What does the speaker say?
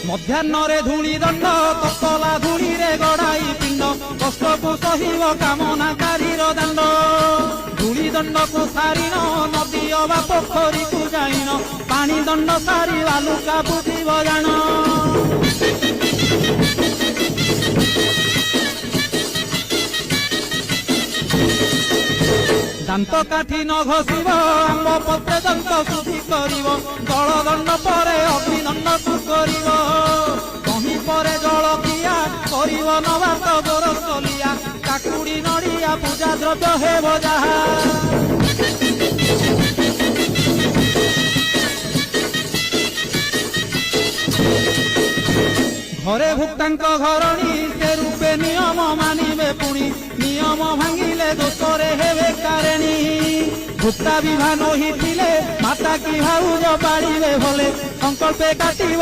ମଧ୍ୟାହ୍ନରେ ଧୂଳି ଦଣ୍ଡ ତତଲା ଧୂଳିରେ ଗଡ଼ାଇ ପିଣ୍ଡ କଷ୍ଟକୁ ସହିବ କାମନାକାରୀର ଦାଣ୍ଡ। ଧୂଳି ଦଣ୍ଡକୁ ସାରିଣ ନଦୀ ଅବା ପୋଖରୀକୁ ଯାଇନ ପାଣି ଦଣ୍ଡ ସାରି ବାଲୁକା ବୁଝିବ ଜାଣ। ଦାନ୍ତ କାଠି ନ ଘଷିବ ଆମ୍ବ ପତ୍ରେ ଦନ୍ତ ଶୁଦ୍ଧି କରିବ ଜଳଦଣ୍ଡ ପରେ ଅଗ୍ନିଦଣ୍ଡକୁ କରିବ। କହି ପରେ ଜଳକିଆ କରିବ ନବାତ ଗୋରସଲିଆ କାକୁଡ଼ି ନଡ଼ିଆ ପୂଜା ଦ୍ରବ୍ୟ ହେବ ଯାହା। ଘରେ ଭୁକ୍ତାଙ୍କ ଘରଣୀ ସେ ରୂପେ ନିୟମ ମାନିବେ ପୁଣି ନିୟମ ଭାଙ୍ଗିଲେ ଦୋଷରେ ହେବେ କାରେଣୀ। ଭୁକ୍ତା ବିଭା ନହିଥିଲେ ମାତା କି ଭାଉଜ ପାଳିବେ ଭଲେ ସଂକଳ୍ପେ କାଟିବ।